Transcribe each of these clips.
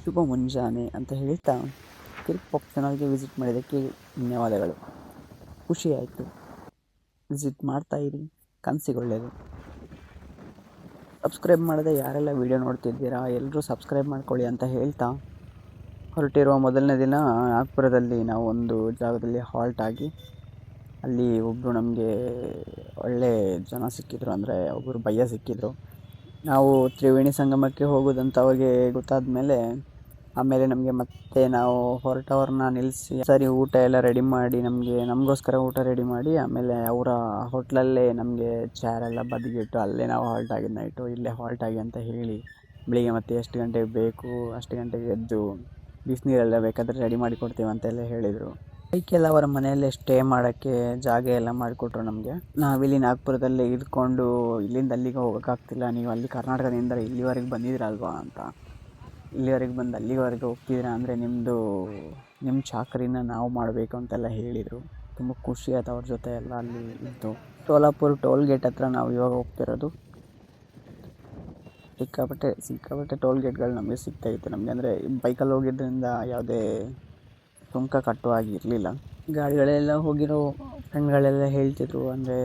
ಶುಭ ಮುಂಜಾನೆ ಅಂತ ಹೇಳ್ತಾ ಕಿರಿಕ್ ಪಾಪ್ ಚಾನಲ್ಗೆ ವಿಸಿಟ್ ಮಾಡಿದ್ದಕ್ಕೆ ಧನ್ಯವಾದಗಳು. ಖುಷಿ ಆಯಿತು. ವಿಸಿಟ್ ಮಾಡ್ತಾ ಇರಿ, ಕನಸಿಗೊಳ್ಳೆಯದು. ಸಬ್ಸ್ಕ್ರೈಬ್ ಮಾಡದೆ ಯಾರೆಲ್ಲ ವೀಡಿಯೋ ನೋಡ್ತಿದ್ದೀರಾ ಎಲ್ಲರೂ ಸಬ್ಸ್ಕ್ರೈಬ್ ಮಾಡ್ಕೊಳ್ಳಿ ಅಂತ ಹೇಳ್ತಾ ಹೊರಟಿರುವ ಮೊದಲನೇ ದಿನ ನಾಗ್ಪುರದಲ್ಲಿ ನಾವು ಒಂದು ಜಾಗದಲ್ಲಿ ಹಾಲ್ಟ್ ಆಗಿ ಅಲ್ಲಿ ಒಬ್ಬರು ನಮಗೆ ಒಳ್ಳೆ ಜನ ಸಿಕ್ಕಿದ್ರು, ಅಂದರೆ ಒಬ್ಬರು ಭಯ್ಯ ಸಿಕ್ಕಿದ್ರು. ನಾವು ತ್ರಿವೇಣಿ ಸಂಗಮಕ್ಕೆ ಹೋಗೋದಂತ ಅವಾಗೆ ಗೊತ್ತಾದ ಮೇಲೆ ಆಮೇಲೆ ನಮಗೆ ಮತ್ತೆ ನಾವು ಹೊರಟವ್ರನ್ನ ನಿಲ್ಲಿಸಿ ಸರಿ ಊಟ ಎಲ್ಲ ರೆಡಿ ಮಾಡಿ ನಮಗೋಸ್ಕರ ಊಟ ರೆಡಿ ಮಾಡಿ ಆಮೇಲೆ ಅವರ ಹೋಟ್ಲಲ್ಲೇ ನಮಗೆ ಚೇರೆಲ್ಲ ಬದಿಗಿಟ್ಟು ಅಲ್ಲೇ ನಾವು ಹಾಲ್ಟ್ ಆಗಿದ್ದು ನೈಟು. ಇಲ್ಲೇ ಹಾಲ್ಟ್ ಆಗಿ ಅಂತ ಹೇಳಿ ಬೆಳಿಗ್ಗೆ ಮತ್ತೆ ಎಷ್ಟು ಗಂಟೆಗೆ ಬೇಕು ಅಷ್ಟು ಗಂಟೆಗೆ ಎದ್ದು ಬಿಸಿನೀರೆಲ್ಲ ಬೇಕಾದರೆ ರೆಡಿ ಮಾಡಿ ಕೊಡ್ತೀವಿ ಅಂತೆಲ್ಲ ಹೇಳಿದರು. ಬೈಕೆಲ್ಲ ಅವರ ಮನೆಯಲ್ಲೇ ಸ್ಟೇ ಮಾಡೋಕ್ಕೆ ಜಾಗ ಎಲ್ಲ ಮಾಡಿಕೊಟ್ರು ನಮಗೆ. ನಾವಿಲ್ಲಿ ನಾಗ್ಪುರದಲ್ಲೇ ಇದ್ಕೊಂಡು ಇಲ್ಲಿಂದ ಅಲ್ಲಿಗೆ ಹೋಗೋಕ್ಕಾಗ್ತಿಲ್ಲ, ನೀವು ಅಲ್ಲಿ ಕರ್ನಾಟಕದಿಂದ ಇಲ್ಲಿವರೆಗೆ ಬಂದಿದ್ದೀರಲ್ವಾ ಅಂತ. ಇಲ್ಲಿವರೆಗೆ ಬಂದು ಅಲ್ಲಿವರೆಗೆ ಹೋಗ್ತಿದ್ದೀರಾ ಅಂದರೆ ನಿಮ್ಮ ಚಾಕರಿನ ನಾವು ಮಾಡಬೇಕು ಅಂತೆಲ್ಲ ಹೇಳಿದರು. ತುಂಬ ಖುಷಿ ಆಯ್ತು ಅವ್ರ ಜೊತೆ ಎಲ್ಲ ಅಲ್ಲಿ ಇದ್ದು. ಸೋಲಾಪುರ ಟೋಲ್ ಗೇಟ್ ಹತ್ರ ನಾವು ಇವಾಗ ಹೋಗ್ತಿರೋದು. ಸಿಕ್ಕಾಪಟ್ಟೆ ಟೋಲ್ ಗೇಟ್ಗಳು ನಮಗೆ ಸಿಗ್ತಾಯಿತ್ತು. ನಮಗೆ ಅಂದರೆ ಬೈಕಲ್ಲಿ ಹೋಗಿದ್ದರಿಂದ ಯಾವುದೇ ಸುಂಕ ಕಟ್ಟುವಾಗಿರಲಿಲ್ಲ. ಗಾಡಿಗಳೆಲ್ಲ ಹೋಗಿರೋ ಫ್ರೆಂಡ್ಗಳೆಲ್ಲ ಹೇಳ್ತಿದ್ರು, ಅಂದರೆ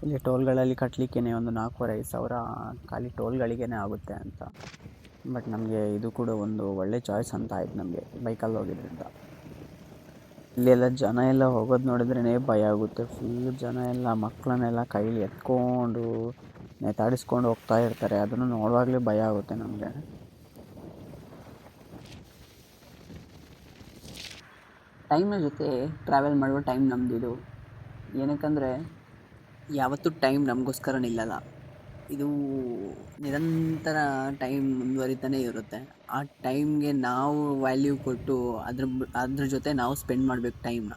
ಇಲ್ಲಿ ಟೋಲ್ಗಳಲ್ಲಿ ಕಟ್ಟಲಿಕ್ಕೇ ಒಂದು 4,500 ಸಾವಿರ ಖಾಲಿ ಟೋಲ್ಗಳಿಗೇ ಆಗುತ್ತೆ ಅಂತ. ಬಟ್ ನಮಗೆ ಇದು ಕೂಡ ಒಂದು ಒಳ್ಳೆ ಚಾಯ್ಸ್ ಅಂತ ಆಯ್ತು ನಮಗೆ ಬೈಕಲ್ಲಿ ಹೋಗಿದ್ದರಿಂದ. ಇಲ್ಲೆಲ್ಲ ಜನ ಎಲ್ಲ ಹೋಗೋದು ನೋಡಿದ್ರೇ ಭಯ ಆಗುತ್ತೆ. ಫುಲ್ ಜನ ಎಲ್ಲ ಮಕ್ಕಳನ್ನೆಲ್ಲ ಕೈಲಿ ಎತ್ಕೊಂಡು ನೇತಾಡಿಸ್ಕೊಂಡು ಹೋಗ್ತಾ ಇರ್ತಾರೆ. ಅದನ್ನು ನೋಡುವಾಗಲೇ ಭಯ ಆಗುತ್ತೆ ನಮಗೆ. ಟೈಮ್ನ ಜೊತೆ ಟ್ರಾವೆಲ್ ಮಾಡುವ ಟೈಮ್ ನಮ್ಮದಿದು. ಏನಕ್ಕಂದರೆ ಯಾವತ್ತೂ ಟೈಮ್ ನಮಗೋಸ್ಕರ ನಿಲ್ಲಲ್ಲ. ಇದು ನಿರಂತರ ಟೈಮ್ ಮುಂದುವರಿತಾನೆ ಇರುತ್ತೆ. ಆ ಟೈಮ್ಗೆ ನಾವು ವ್ಯಾಲ್ಯೂ ಕೊಟ್ಟು ಅದ್ರ ಜೊತೆ ನಾವು ಸ್ಪೆಂಡ್ ಮಾಡಬೇಕು ಟೈಮ್ನ.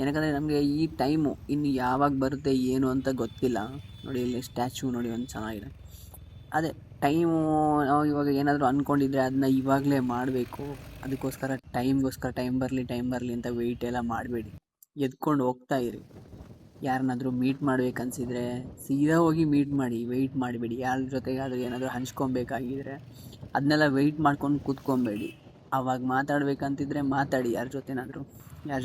ಏನಕ್ಕಂದರೆ ನಮಗೆ ಈ ಟೈಮು ಇನ್ನು ಯಾವಾಗ ಬರುತ್ತೆ ಏನು ಅಂತ ಗೊತ್ತಿಲ್ಲ. ನೋಡಿ ಇಲ್ಲಿ ಸ್ಟ್ಯಾಚ್ಯೂ ನೋಡಿ ಒಂದು ಚೆನ್ನಾಗಿದೆ. ಅದೇ ಟೈಮು ನಾವು ಇವಾಗ ಏನಾದರೂ ಅಂದ್ಕೊಂಡಿದ್ರೆ ಅದನ್ನ ಇವಾಗಲೇ ಮಾಡಬೇಕು. ಅದಕ್ಕೋಸ್ಕರ ಟೈಮ್ ಬರಲಿ ಅಂತ ವೆಯ್ಟ್ ಎಲ್ಲ ಮಾಡಬೇಡಿ. ಎದ್ಕೊಂಡು ಹೋಗ್ತಾ ಇರಿ. ಯಾರನ್ನಾದರೂ ಮೀಟ್ ಮಾಡ್ಬೇಕನ್ಸಿದ್ರೆ ಸೀದಾ ಹೋಗಿ ಮೀಟ್ ಮಾಡಿ, ವೆಯ್ಟ್ ಮಾಡಬೇಡಿ. ಯಾರ ಜೊತೆಗಾದರೂ ಏನಾದರೂ ಹಂಚ್ಕೊಬೇಕಾಗಿದ್ರೆ ಅದನ್ನೆಲ್ಲ ವೆಯ್ಟ್ ಮಾಡ್ಕೊಂಡು ಕೂತ್ಕೊಬೇಡಿ. ಆವಾಗ ಮಾತಾಡಬೇಕಂತಿದ್ರೆ ಮಾತಾಡಿ. ಯಾರ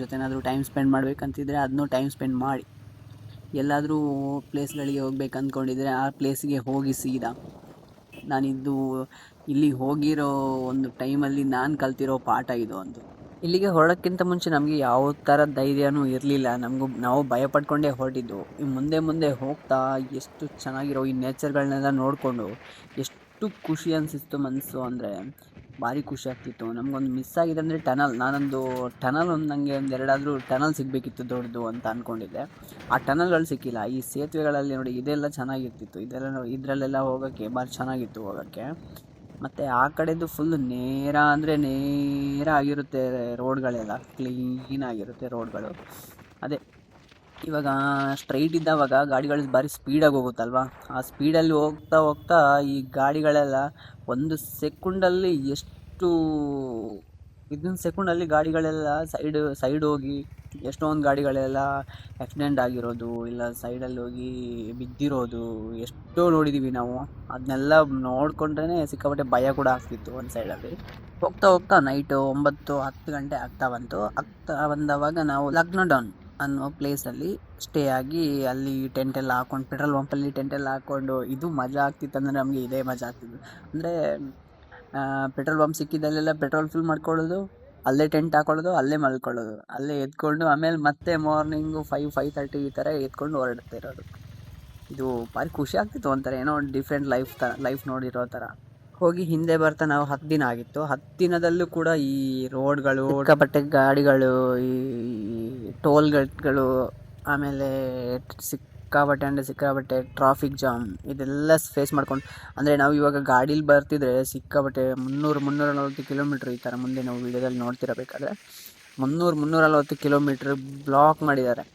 ಜೊತೆನಾದರೂ ಟೈಮ್ ಸ್ಪೆಂಡ್ ಮಾಡಬೇಕಂತಿದ್ರೆ ಅದನ್ನೂ ಟೈಮ್ ಸ್ಪೆಂಡ್ ಮಾಡಿ. ಎಲ್ಲಾದರೂ ಪ್ಲೇಸ್ಗಳಿಗೆ ಹೋಗ್ಬೇಕು ಅಂದ್ಕೊಂಡಿದ್ರೆ ಆ ಪ್ಲೇಸಿಗೆ ಹೋಗಿ ಸೀದಾ. ನಾನಿದ್ದು ಇಲ್ಲಿ ಹೋಗಿರೋ ಒಂದು ಟೈಮಲ್ಲಿ ನಾನು ಕಲ್ತಿರೋ ಪಾಠ ಇದು ಒಂದು. ಇಲ್ಲಿಗೆ ಹೊರಡೋಕ್ಕಿಂತ ಮುಂಚೆ ನಮಗೆ ಯಾವ ಥರ ಧೈರ್ಯನೂ ಇರಲಿಲ್ಲ. ನಾವು ಭಯಪಡ್ಕೊಂಡೇ ಹೊರಟಿದ್ದು. ಮುಂದೆ ಹೋಗ್ತಾ ಎಷ್ಟು ಚೆನ್ನಾಗಿರೋ ಈ ನೇಚರ್ಗಳನ್ನೆಲ್ಲ ನೋಡಿಕೊಂಡು ಎಷ್ಟು ಖುಷಿ ಅನಿಸಿತ್ತು ಮನಸ್ಸು, ಅಂದರೆ ಭಾರಿ ಖುಷಿ ಆಗ್ತಿತ್ತು. ನಮಗೊಂದು ಮಿಸ್ ಆಗಿದೆ ಅಂದರೆ ಟನಲ್ ನನಗೆ ಎರಡಾದರೂ ಟನಲ್ ಸಿಗಬೇಕಿತ್ತು ದೊಡ್ಡದು ಅಂತ ಅಂದ್ಕೊಂಡಿದ್ದೆ. ಆ ಟನಲ್ಗಳು ಸಿಕ್ಕಿಲ್ಲ. ಈ ಸೇತುವೆಗಳಲ್ಲಿ ನೋಡಿ ಇದೆಲ್ಲ ಚೆನ್ನಾಗಿರ್ತಿತ್ತು. ಇದರಲ್ಲೆಲ್ಲ ಹೋಗೋಕ್ಕೆ ಭಾರಿ ಚೆನ್ನಾಗಿತ್ತು ಹೋಗೋಕ್ಕೆ. ಮತ್ತು ಆ ಕಡೆದು ಫುಲ್ ನೇರ ಆಗಿರುತ್ತೆ ರೋಡ್ಗಳೆಲ್ಲ, ಕ್ಲೀನ್ ಆಗಿರುತ್ತೆ ರೋಡ್ಗಳು. ಅದೇ ಇವಾಗ ಸ್ಟ್ರೈಟ್ ಇದ್ದಾವಾಗ ಗಾಡಿಗಳು ಭಾರಿ ಸ್ಪೀಡಾಗಿ ಹೋಗುತ್ತಲ್ವ. ಆ ಸ್ಪೀಡಲ್ಲಿ ಹೋಗ್ತಾ ಈ ಗಾಡಿಗಳೆಲ್ಲ ಒಂದು ಸೆಕೆಂಡಲ್ಲಿ ಗಾಡಿಗಳೆಲ್ಲ ಸೈಡ್ ಹೋಗಿ ಎಷ್ಟೊಂದು ಗಾಡಿಗಳೆಲ್ಲ ಆಕ್ಸಿಡೆಂಟ್ ಆಗಿರೋದು, ಇಲ್ಲ ಸೈಡಲ್ಲಿ ಹೋಗಿ ಬಿದ್ದಿರೋದು ಎಷ್ಟೋ ನೋಡಿದ್ದೀವಿ ನಾವು. ಅದನ್ನೆಲ್ಲ ನೋಡಿಕೊಂಡ್ರೇ ಸಿಕ್ಕಾಪಟ್ಟೆ ಭಯ ಕೂಡ ಆಗ್ತಿತ್ತು ಒಂದು ಸೈಡಲ್ಲಿ. ಹೋಗ್ತಾ ನೈಟು 9-10 ಗಂಟೆ ಆಗ್ತಾ ಬಂದವಾಗ ನಾವು ಲಕ್ನೋಡೌನ್ ಅನ್ನೋ ಪ್ಲೇಸಲ್ಲಿ ಸ್ಟೇ ಆಗಿ ಅಲ್ಲಿ ಟೆಂಟ್ ಎಲ್ಲ ಹಾಕೊಂಡು, ಪೆಟ್ರೋಲ್ ಪಂಪಲ್ಲಿ ಟೆಂಟ್ ಎಲ್ಲ ಹಾಕ್ಕೊಂಡು ಇದು ಮಜಾ ಆಗ್ತಿತ್ತು. ಅಂದರೆ ನಮಗೆ ಇದೇ ಮಜಾ ಆಗ್ತಿತ್ತು. ಅಂದರೆ ಪೆಟ್ರೋಲ್ ಪಂಪ್ ಸಿಕ್ಕಿದ್ದಲ್ಲೆಲ್ಲ ಪೆಟ್ರೋಲ್ ಫಿಲ್ ಮಾಡ್ಕೊಳ್ಳೋದು, ಅಲ್ಲೇ ಟೆಂಟ್ ಹಾಕೊಳ್ಳೋದು, ಅಲ್ಲೇ ಮಲ್ಕೊಳ್ಳೋದು, ಅಲ್ಲೇ ಎತ್ಕೊಂಡು ಆಮೇಲೆ ಮತ್ತೆ ಮಾರ್ನಿಂಗು 5-5:30 ಈ ಥರ ಎತ್ಕೊಂಡು ಹೊರಡ್ತಿರೋದು. ಇದು ಭಾರಿ ಖುಷಿ ಆಗ್ತಿತ್ತು. ಒಂಥರ ಏನೋ ಒಂದು ಡಿಫ್ರೆಂಟ್ ಲೈಫ್ ನೋಡಿರೋ ಥರ. ಹೋಗಿ ಹಿಂದೆ ಬರ್ತಾ ನಾವು 10 ದಿನ ಆಗಿತ್ತು. 10 ದಿನದಲ್ಲೂ ಕೂಡ ಈ ರೋಡ್ಗಳು, ಸಿಕ್ಕಾಪಟ್ಟೆ ಗಾಡಿಗಳು, ಈ ಟೋಲ್ ಗೇಟ್ಗಳು, ಆಮೇಲೆ ಸಿಕ್ಕಾಪಟ್ಟೆ ಟ್ರಾಫಿಕ್ ಜಾಮ್ ಇದೆಲ್ಲ ಫೇಸ್ ಮಾಡ್ಕೊಂಡು, ಅಂದರೆ ನಾವು ಇವಾಗ ಗಾಡೀಲಿ ಬರ್ತಿದ್ರೆ ಸಿಕ್ಕಾಪಟ್ಟೆ 300-340 ಕಿಲೋಮೀಟ್ರ್ ಈ ಥರ ಮುಂದೆ ನಾವು ವೀಡಿಯೋದಲ್ಲಿ ನೋಡ್ತಿರಬೇಕಾದ್ರೆ 300-340 ಕಿಲೋಮೀಟ್ರ್ ಬ್ಲಾಕ್ ಮಾಡಿದ್ದಾರೆ.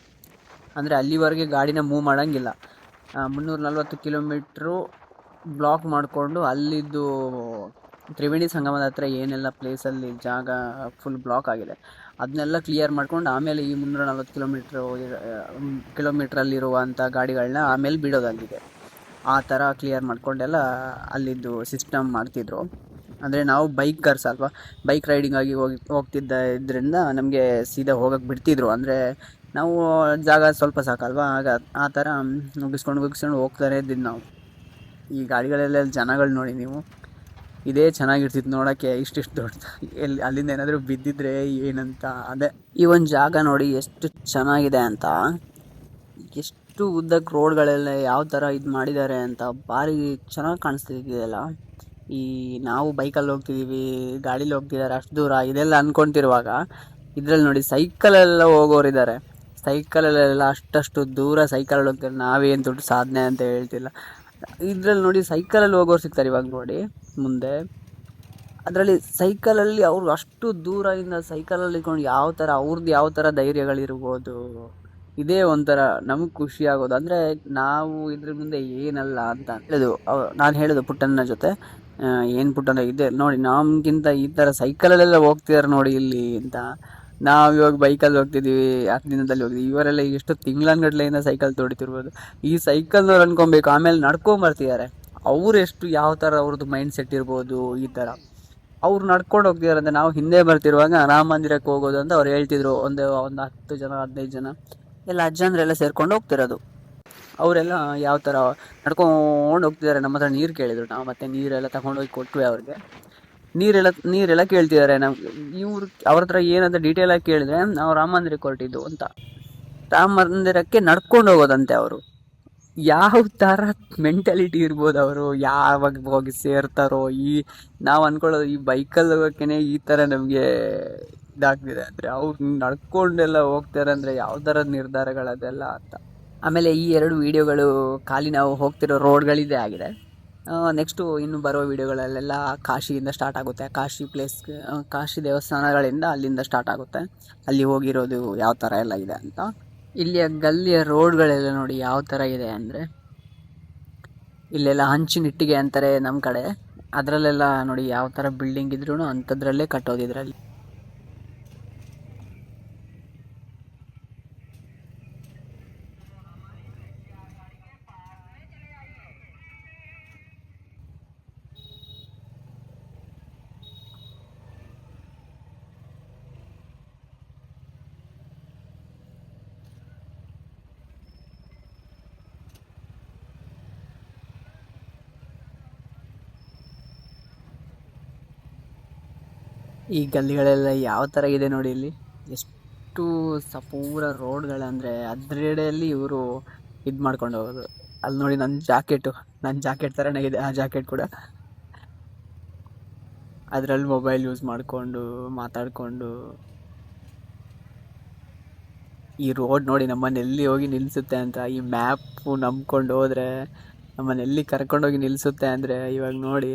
ಅಂದರೆ ಅಲ್ಲಿವರೆಗೆ ಗಾಡಿನ ಮೂವ್ ಮಾಡೋಂಗಿಲ್ಲ. 340 ಕಿಲೋಮೀಟ್ರು ಬ್ಲಾಕ್ ಮಾಡಿಕೊಂಡು ಅಲ್ಲಿದ್ದು ತ್ರಿವೇಣಿ ಸಂಗಮದ ಹತ್ರ ಏನೆಲ್ಲ ಪ್ಲೇಸಲ್ಲಿ ಜಾಗ ಫುಲ್ ಬ್ಲಾಕ್ ಆಗಿದೆ ಅದನ್ನೆಲ್ಲ ಕ್ಲಿಯರ್ ಮಾಡ್ಕೊಂಡು ಆಮೇಲೆ ಈ 340 ಕಿಲೋಮೀಟ್ರಲ್ಲಿರುವಂಥ ಗಾಡಿಗಳನ್ನ ಆಮೇಲೆ ಬಿಡೋದಾಗಿದೆ. ಆ ಥರ ಕ್ಲಿಯರ್ ಮಾಡ್ಕೊಂಡೆಲ್ಲ ಅಲ್ಲಿದ್ದು ಸಿಸ್ಟಮ್ ಮಾಡ್ತಿದ್ರು. ಅಂದರೆ ನಾವು ಬೈಕರ್ಸ್ ಅಲ್ವಾ, ಬೈಕ್ ರೈಡಿಂಗ್ ಆಗಿ ಹೋಗ್ತಿದ್ದರಿಂದ ನಮಗೆ ಸೀದಾ ಹೋಗಕ್ಕೆ ಬಿಡ್ತಿದ್ರು. ಅಂದರೆ ನಾವು ಜಾಗ ಸ್ವಲ್ಪ ಸಾಕಲ್ವಾ, ಆಗ ಆ ಥರ ಮುಗಿಸ್ಕೊಂಡು ಹೋಗ್ತಾನೆ ಇದ್ದಿದ್ದು ನಾವು. ಈ ಗಾಡಿಗಳೆಲ್ಲ ಜನಗಳು ನೋಡಿ ನೀವು, ಇದೇ ಚೆನ್ನಾಗಿರ್ತಿತ್ತು ನೋಡೋಕ್ಕೆ. ಇಷ್ಟಿಷ್ಟು ದೊಡ್ಡ ಅಲ್ಲಿಂದ ಏನಾದರೂ ಬಿದ್ದಿದ್ರೆ ಏನಂತ. ಅದೇ ಈ ಒಂದು ಜಾಗ ನೋಡಿ ಎಷ್ಟು ಚೆನ್ನಾಗಿದೆ ಅಂತ, ಎಷ್ಟು ಉದ್ದಕ್ಕೆ ರೋಡ್ಗಳೆಲ್ಲ ಯಾವ ಥರ ಇದು ಮಾಡಿದ್ದಾರೆ ಅಂತ ಭಾರಿ ಚೆನ್ನಾಗಿ ಕಾಣಿಸ್ತಿದೆಯಲ್ಲ. ಈ ನಾವು ಬೈಕಲ್ಲಿ ಹೋಗ್ತಿದ್ದೀವಿ, ಗಾಡೀಲಿ ಹೋಗ್ತಿದ್ದಾರೆ ಅಷ್ಟು ದೂರ, ಇದೆಲ್ಲ ಅಂದ್ಕೊತಿರುವಾಗ ಇದರಲ್ಲಿ ನೋಡಿ ಸೈಕಲೆಲ್ಲ ಹೋಗೋರಿದ್ದಾರೆ. ಸೈಕಲಲ್ಲೆಲ್ಲ ಅಷ್ಟು ದೂರ ಸೈಕಲಲ್ಲಿ ಹೋಗ್ತಾರೆ. ನಾವೇನು ದೊಡ್ಡ ಸಾಧನೆ ಅಂತ ಹೇಳ್ತಿಲ್ಲ. ಇದರಲ್ಲಿ ನೋಡಿ ಸೈಕಲಲ್ಲಿ ಹೋಗೋರು ಸಿಗ್ತಾರೆ ಇವಾಗ ನೋಡಿ ಮುಂದೆ. ಅದರಲ್ಲಿ ಸೈಕಲಲ್ಲಿ ಅವರು ಅಷ್ಟು ದೂರದಿಂದ ಸೈಕಲಲ್ಲಿ ಇಟ್ಕೊಂಡು ಅವ್ರದ್ದು ಯಾವ ಥರ ಧೈರ್ಯಗಳಿರ್ಬೋದು. ಇದೇ ಒಂಥರ ನಮಗೆ ಖುಷಿ ಆಗೋದು. ಅಂದರೆ ನಾವು ಇದ್ರ ಮುಂದೆ ಏನಲ್ಲ ಅಂತ ನಾನು ಹೇಳೋದು ಪುಟ್ಟಣ್ಣ ಜೊತೆ. ಏನು ಪುಟ್ಟಣ್ಣ ಇದೆ ನೋಡಿ, ನಮಗಿಂತ ಈ ಥರ ಸೈಕಲಲ್ಲೆಲ್ಲ ಹೋಗ್ತಿದ್ದಾರೆ ನೋಡಿ ಇಲ್ಲಿ ಅಂತ. ನಾವು ಇವಾಗ ಬೈಕಲ್ಲಿ ಹೋಗ್ತಿದ್ದೀವಿ, 10 ದಿನದಲ್ಲಿ ಹೋಗ್ತೀವಿ. ಇವರೆಲ್ಲ ಎಷ್ಟು ತಿಂಗಳನ್ಗಟ್ಲೆಯಿಂದ ಸೈಕಲ್ ತೊಡಿತಿರ್ಬೋದು. ಈ ಸೈಕಲ್ನವ್ರು ಅನ್ಕೊಬೇಕು, ಆಮೇಲೆ ನಡ್ಕೊಂಬರ್ತಿದ್ದಾರೆ. ಅವ್ರು ಎಷ್ಟು ಯಾವ ಥರ ಅವ್ರದ್ದು ಮೈಂಡ್ ಸೆಟ್ ಇರ್ಬೋದು. ಈ ಥರ ಅವ್ರು ನಡ್ಕೊಂಡು ಹೋಗ್ತಿದ್ದಾರೆ ಅಂತ ನಾವು ಹಿಂದೆ ಬರ್ತಿರುವಾಗ ರಾಮ ಮಂದಿರಕ್ಕೆ ಹೋಗೋದು ಅಂತ ಅವ್ರು ಹೇಳ್ತಿದ್ರು. ಒಂದು 10 ಜನ 15 ಜನ ಎಲ್ಲ ಅಜ್ಜಂದ್ರೆಲ್ಲ ಸೇರ್ಕೊಂಡು ಹೋಗ್ತಿರೋದು. ಅವರೆಲ್ಲ ಯಾವ ಥರ ನಡ್ಕೊಂಡು ಹೋಗ್ತಿದ್ದಾರೆ. ನಮ್ಮ ಹತ್ರ ನೀರು ಕೇಳಿದ್ರು. ನಾವು ಮತ್ತೆ ನೀರೆಲ್ಲ ತಗೊಂಡೋಗಿ ಕೊಟ್ವಿ ಅವ್ರಿಗೆ. ನೀರೆಲ್ಲ ಕೇಳ್ತಿದ್ದಾರೆ. ಇವ್ರು ಅವ್ರ ಹತ್ರ ಏನಂತ ಡೀಟೇಲಾಗಿ ಕೇಳಿದ್ರೆ ನಾವು ರಾಮ ಮಂದಿರಕ್ಕೆ ಹೊರಟಿದ್ದು ಅಂತ. ರಾಮ ಮಂದಿರಕ್ಕೆ ನಡ್ಕೊಂಡು ಹೋಗೋದಂತೆ ಅವರು. ಯಾವ ಥರ ಮೆಂಟಾಲಿಟಿ ಇರ್ಬೋದು ಅವರು, ಯಾವಾಗ ಹೋಗಿ ಸೇರ್ತಾರೋ. ನಾವು ಅಂದ್ಕೊಳ್ಳೋದು ಈ ಬೈಕಲ್ಲಿ ಹೋಗೋಕ್ಕೇ ಈ ಥರ ನಮಗೆ ಇದಾಗ್ತಿದೆ ಅಂದರೆ, ಅವ್ರು ನಡ್ಕೊಂಡೆಲ್ಲ ಹೋಗ್ತಾರೆ ಅಂದರೆ ಯಾವ ಥರದ ನಿರ್ಧಾರಗಳದೆಲ್ಲ ಅಂತ. ಆಮೇಲೆ ಈ 2 ವೀಡಿಯೋಗಳು ಖಾಲಿ ನಾವು ಹೋಗ್ತಿರೋ ರೋಡ್ಗಳಿದೆ ಆಗಿದೆ. ನೆಕ್ಸ್ಟು ಇನ್ನು ಬರೋ ವೀಡಿಯೋಗಳಲ್ಲೆಲ್ಲ ಕಾಶಿಯಿಂದ ಸ್ಟಾರ್ಟ್ ಆಗುತ್ತೆ. ಕಾಶಿ ದೇವಸ್ಥಾನಗಳಿಂದ ಅಲ್ಲಿಂದ ಸ್ಟಾರ್ಟ್ ಆಗುತ್ತೆ. ಅಲ್ಲಿ ಹೋಗಿರೋದು ಯಾವ ಥರ ಎಲ್ಲ ಇದೆ ಅಂತ. ಇಲ್ಲಿಯ ಗಲ್ಲಿಯ ರೋಡ್ಗಳೆಲ್ಲ ನೋಡಿ ಯಾವ ಥರ ಇದೆ ಅಂದರೆ, ಇಲ್ಲೆಲ್ಲ ಹಂಚಿನಿಟ್ಟಿಗೆ ಅಂತಾರೆ ನಮ್ಮ ಕಡೆ. ಅದರಲ್ಲೆಲ್ಲ ನೋಡಿ ಯಾವ ಥರ ಬಿಲ್ಡಿಂಗ್ ಇದ್ರೂ ಅಂಥದ್ರಲ್ಲೇ ಕಟ್ಟೋದು ಇದರಲ್ಲಿ. ಈ ಗಲ್ಲಿಗಳೆಲ್ಲ ಯಾವ ಥರ ಇದೆ ನೋಡಿ ಇಲ್ಲಿ. ಎಷ್ಟು ಸಪೂರ ರೋಡ್ಗಳಂದರೆ ಅದರೆಡೆಯಲ್ಲಿ ಇವರು ಇದು ಮಾಡ್ಕೊಂಡು ಹೋಗೋದು. ಅಲ್ಲಿ ನೋಡಿ ನನ್ನ ಜಾಕೆಟ್ ಥರನೇ ಇದೆ ಆ ಜಾಕೆಟ್ ಕೂಡ. ಅದರಲ್ಲಿ ಮೊಬೈಲ್ ಯೂಸ್ ಮಾಡಿಕೊಂಡು ಮಾತಾಡಿಕೊಂಡು ಈ ರೋಡ್ ನೋಡಿ ನಮ್ಮನ್ನೆಲ್ಲಿ ಹೋಗಿ ನಿಲ್ಲಿಸುತ್ತೆ ಅಂತ. ಈ ಮ್ಯಾಪು ನಂಬ್ಕೊಂಡು ಹೋದರೆ ನಮ್ಮನ್ನೆಲ್ಲಿ ಕರ್ಕೊಂಡೋಗಿ ನಿಲ್ಲಿಸುತ್ತೆ ಅಂದರೆ ಇವಾಗ ನೋಡಿ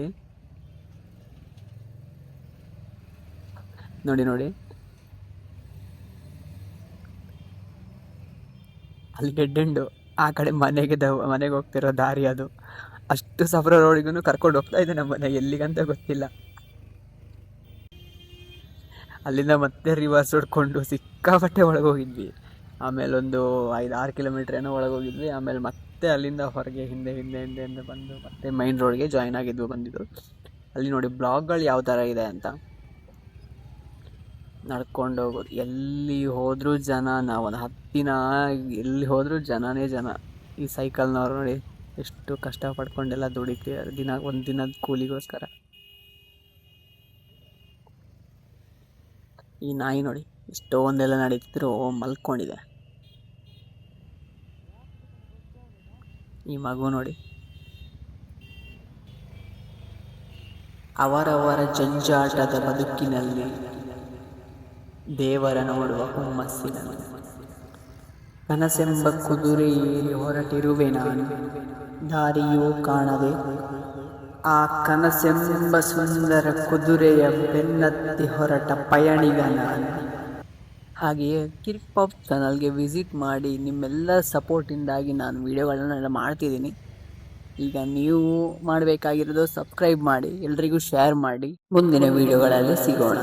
ಅಲ್ಲಿ ಡೆಡ್ ಎಂಡು. ಆ ಕಡೆ ಮನೆಗೆ ಹೋಗ್ತಿರೋ ದಾರಿ ಅದು. ಅಷ್ಟು ಸಫರ ರೋಡಿಗೂ ಕರ್ಕೊಂಡು ಹೋಗ್ತಾ ಇದೆ ನಮ್ಮ ಮನೆ, ಎಲ್ಲಿಗಂತ ಗೊತ್ತಿಲ್ಲ. ಅಲ್ಲಿಂದ ಮತ್ತೆ ರಿವರ್ಸ್ ಹೊಡ್ಕೊಂಡು ಸಿಕ್ಕಾಪಟ್ಟೆ ಒಳಗೋಗಿದ್ವಿ. ಆಮೇಲೆ ಒಂದು 5-6 ಕಿಲೋಮೀಟ್ರ್ ಏನೋ ಒಳಗೋಗಿದ್ವಿ. ಆಮೇಲೆ ಮತ್ತೆ ಅಲ್ಲಿಂದ ಹೊರಗೆ ಹಿಂದೆ ಬಂದು ಮತ್ತೆ ಮೈನ್ ರೋಡ್ಗೆ ಜಾಯ್ನ್ ಬಂದಿದ್ದು. ಅಲ್ಲಿ ನೋಡಿ ಬ್ಲಾಗ್ಗಳು ಯಾವ ಥರ ಇದೆ ಅಂತ. ನಡ್ಕೊಂಡು ಹೋಗೋದು, ಎಲ್ಲಿ ಹೋದರೂ ಜನ. ನಾವೊಂದು 10 ದಿನ ಎಲ್ಲಿ ಹೋದರೂ ಜನನೇ ಜನ. ಈ ಸೈಕಲ್ನವ್ರು ನೋಡಿ ಎಷ್ಟು ಕಷ್ಟಪಡ್ಕೊಂಡೆಲ್ಲ ದುಡಿತೀವಿ ಒಂದು ದಿನದ ಕೂಲಿಗೋಸ್ಕರ. ಈ ನಾಯಿ ನೋಡಿ ಎಷ್ಟೊಂದೆಲ್ಲ ನಡೀತಿದ್ರು ಮಲ್ಕೊಂಡಿದೆ. ಈ ಮಗು ನೋಡಿ ಅವರವರ ಜಂಜಾಟದ ಬದುಕಿನಲ್ಲಿ ದೇವರ ನೋಡುವ ಹುಮ್ಮಸ್ಸಿನಲ್ಲಿ ಕನಸೆಂಬ ಕುದುರೆ ಏರಿ ಹೊರಟಿರುವೆ ನಾನು, ದಾರಿಯೂ ಕಾಣದೆ ಆ ಕನಸೆಂಬ ಸುಂದರ ಕುದುರೆಯ ಬೆನ್ನತ್ತಿ ಹೊರಟ ಪಯಣಿಗ ನಾನು. ಹಾಗೆಯೇ ಕಿರಿಕ್ ಚಾನಲ್ಗೆ ವಿಸಿಟ್ ಮಾಡಿ. ನಿಮ್ಮೆಲ್ಲ ಸಪೋರ್ಟಿಂದಾಗಿ ನಾನು ವೀಡಿಯೋಗಳನ್ನೆಲ್ಲ ಮಾಡ್ತಿದ್ದೀನಿ. ಈಗ ನೀವು ಮಾಡಬೇಕಾಗಿರೋದು ಸಬ್ಸ್ಕ್ರೈಬ್ ಮಾಡಿ, ಎಲ್ರಿಗೂ ಶೇರ್ ಮಾಡಿ. ಮುಂದಿನ ವೀಡಿಯೋಗಳಲ್ಲಿ ಸಿಗೋಣ.